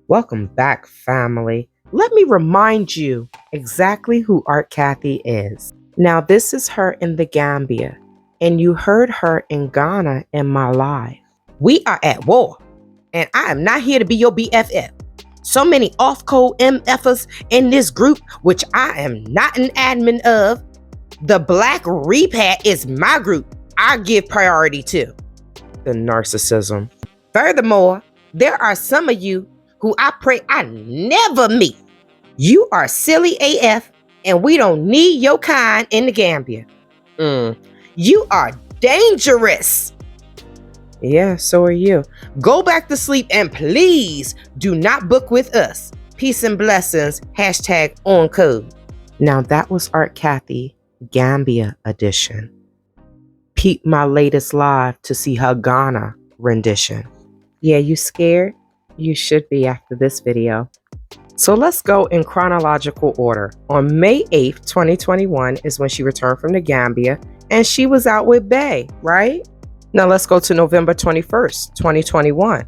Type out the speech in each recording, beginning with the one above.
Welcome back, family. Let me remind you exactly who Art Cathey is. Now, this is her in the Gambia, and you heard her in Ghana in my live. We are at war, and I am not here to be your BFF. So many off-code MFers in this group, which I am not an admin of. The Black Repat is my group I give priority to. The narcissism. Furthermore, there are some of you who I pray I never meet. You are silly AF, and we don't need your kind in the Gambia. You are dangerous. Yeah, so are you. Go back to sleep and please do not book with us. Peace and blessings. #on code. Now that was Art Cathey, Gambia edition. Peep my latest live to see her Ghana rendition. Yeah, you scared? You should be after this video. So let's go in chronological order. On May 8th, 2021 is when she returned from the Gambia, and she was out with Bay, right? Now let's go to November 21st, 2021.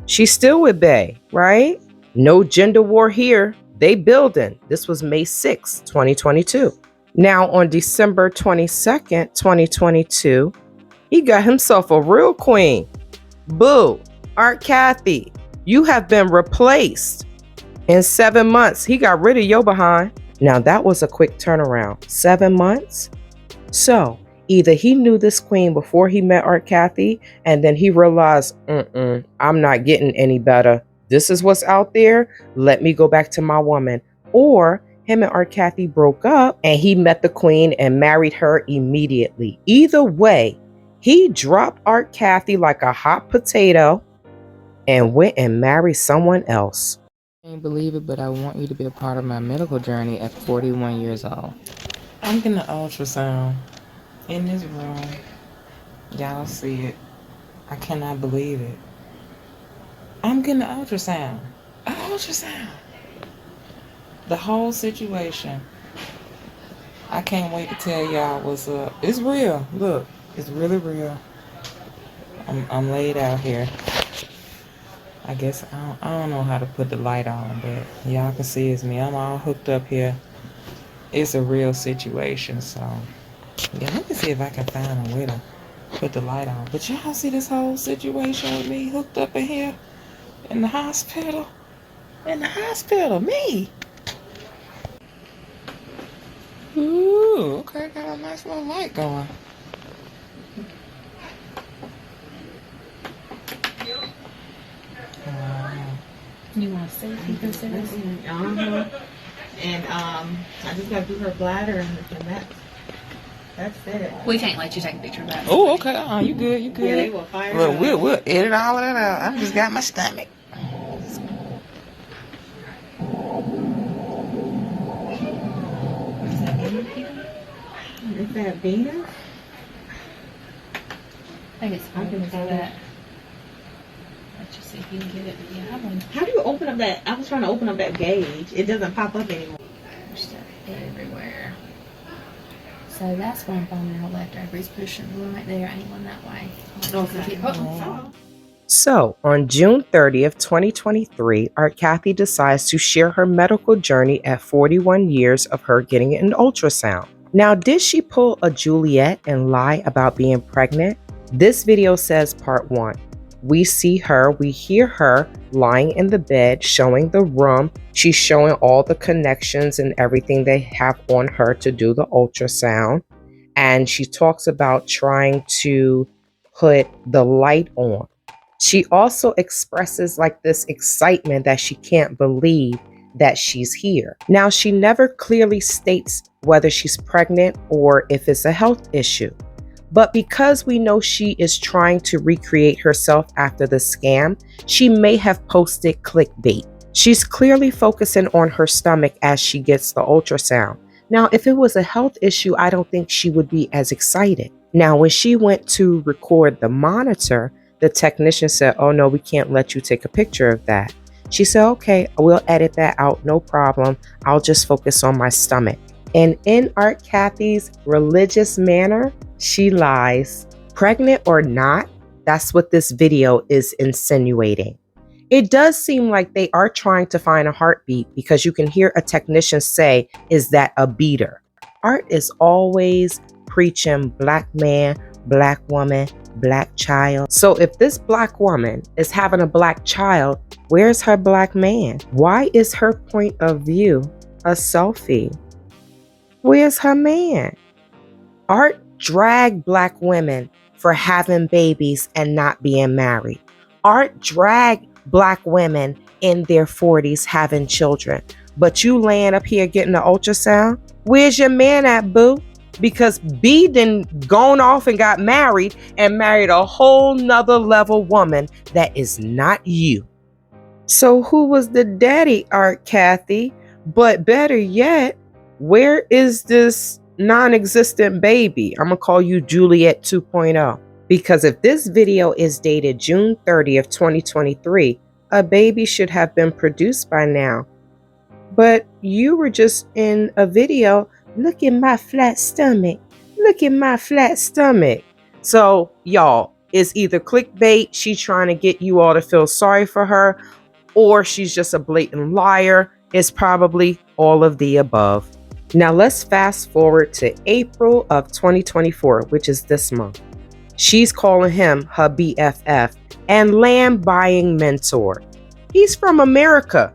She's still with Bay, right? No gender war here. They building. This was May 6th, 2022. Now on December 22nd, 2022, he got himself a real queen. Boo, Art Cathey, you have been replaced. In 7 months, he got rid of your behind. Now that was a quick turnaround. 7 months? So either he knew this queen before he met Art Cathey, and then he realized, I'm not getting any better. This is what's out there. Let me go back to my woman. Or him and Art Cathey broke up and he met the queen and married her immediately. Either way, he dropped Art Cathey like a hot potato and went and married someone else. I can't believe it, but I want you to be a part of my medical journey at 41 years old. I'm getting an ultrasound in this room. Y'all see it. I cannot believe it. I'm getting an ultrasound. An ultrasound. The whole situation. I can't wait to tell y'all what's up. It's real. Look, it's really real. I'm laid out here. I guess I don't know how to put the light on, but y'all can see it's me. I'm all hooked up here. It's a real situation, so yeah, let me see if I can find a way to put the light on. But y'all see this whole situation with me hooked up in here in the hospital? In the hospital, me. Ooh, okay, got a nice little light going. You want safety consideration? And I just got to do her bladder and that's it. We can't let you take a picture of that. Oh, okay. You good? You good? Yeah, they will fire. Look, we'll edit all of that out. I just got my stomach. Is that Venus? I think it's hard to do that. Let's just see if you can get it. But yeah, I want How do you open up that? I was trying to open up that gauge. It doesn't pop up anymore. stuff everywhere. So that's why I'm finding her left ovary's pushing right there. Ain't one that way. Okay. So, on June 30th, 2023, Art Cathey decides to share her medical journey at 41 years of her getting an ultrasound. Now, did she pull a Juliet and lie about being pregnant? This video says part 1. We see her, we hear her lying in the bed, showing the room. She's showing all the connections and everything they have on her to do the ultrasound. And she talks about trying to put the light on. She also expresses like this excitement that she can't believe that she's here. Now, she never clearly states whether she's pregnant or if it's a health issue. But because we know she is trying to recreate herself after the scam, she may have posted clickbait. She's clearly focusing on her stomach as she gets the ultrasound. Now, if it was a health issue, I don't think she would be as excited. Now, when she went to record the monitor, the technician said, "Oh no, we can't let you take a picture of that." She said, "Okay, we'll edit that out, no problem. I'll just focus on my stomach." And in Art Cathey's religious manner, she lies. Pregnant or not, that's what this video is insinuating. It does seem like they are trying to find a heartbeat because you can hear a technician say, "Is that a beater?" Art is always preaching black man, black woman, black child. So if this black woman is having a black child, where's her black man? Why is her point of view a selfie? Where's her man? Art dragged black women for having babies and not being married. Art dragged black women in their 40s having children. But you laying up here getting an ultrasound? Where's your man at, boo? Because B then gone off and got married and married a whole nother level woman that is not you. So who was the daddy, Art Cathey? But better yet, where is this non-existent baby? I'm gonna call you Juliet 2.0. Because if this video is dated June 30th, 2023, a baby should have been produced by now. But you were just in a video, look at my flat stomach, look at my flat stomach. So y'all, it's either clickbait, she's trying to get you all to feel sorry for her, or she's just a blatant liar. It's probably all of the above. Now let's fast forward to April of 2024, which is this month. She's calling him her BFF and land buying mentor. He's from America.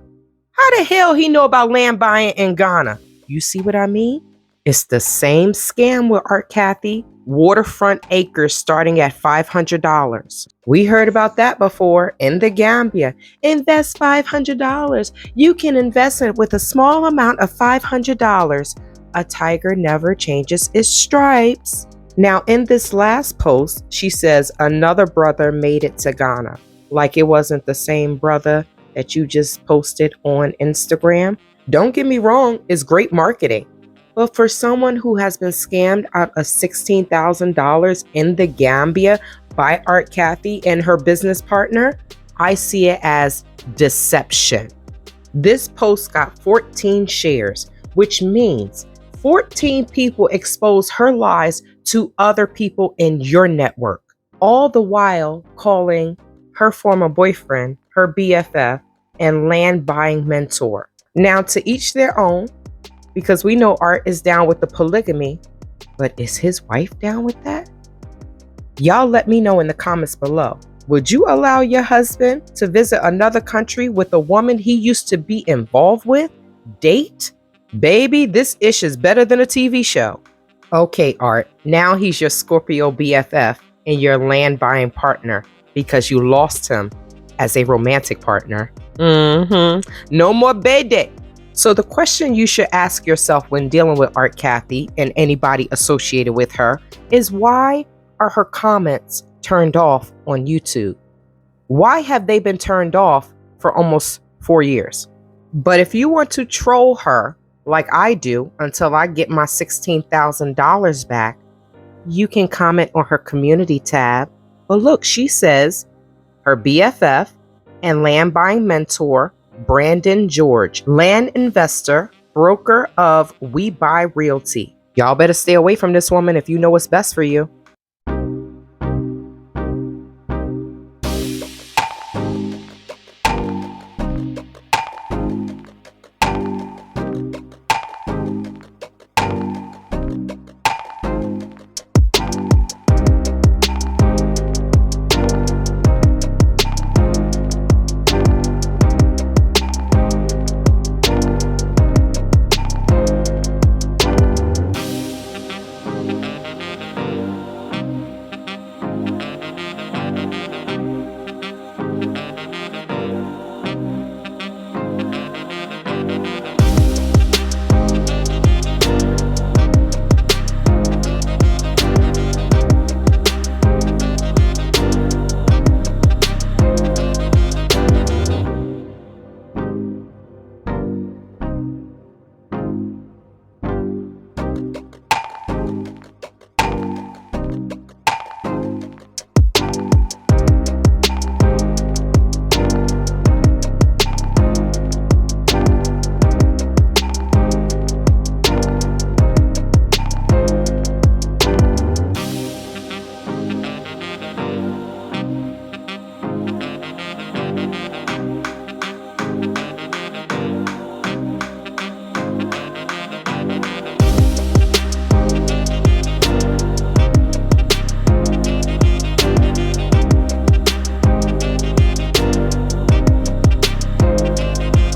How the hell he know about land buying in Ghana? You see what I mean? It's the same scam with Art Cathey. Waterfront acres starting at $500. We heard about that before in the Gambia. Invest $500. You can invest it with a small amount of $500. A tiger never changes its stripes. Now in this last post, she says another brother made it to Ghana. Like it wasn't the same brother that you just posted on Instagram. Don't get me wrong, it's great marketing. But for someone who has been scammed out of $16,000 in the Gambia by Art Cathey and her business partner, I see it as deception. This post got 14 shares, which means 14 people exposed her lies to other people in your network, all the while calling her former boyfriend her BFF and land buying mentor. Now to each their own, because we know Art is down with the polygamy, but is his wife down with that? Y'all let me know in the comments below. Would you allow your husband to visit another country with a woman he used to be involved with? Date? Baby, this ish is better than a TV show. Okay, Art, now he's your Scorpio BFF and your land buying partner because you lost him as a romantic partner. No more baby. So the question you should ask yourself when dealing with Art Cathey and anybody associated with her is, why are her comments turned off on YouTube? Why have they been turned off for almost 4 years? But if you want to troll her like I do until I get my $16,000 back, you can comment on her community tab. But look, she says her BFF and land buying mentor, Brandon George, land investor, broker of We Buy Realty. Y'all better stay away from this woman if you know what's best for you.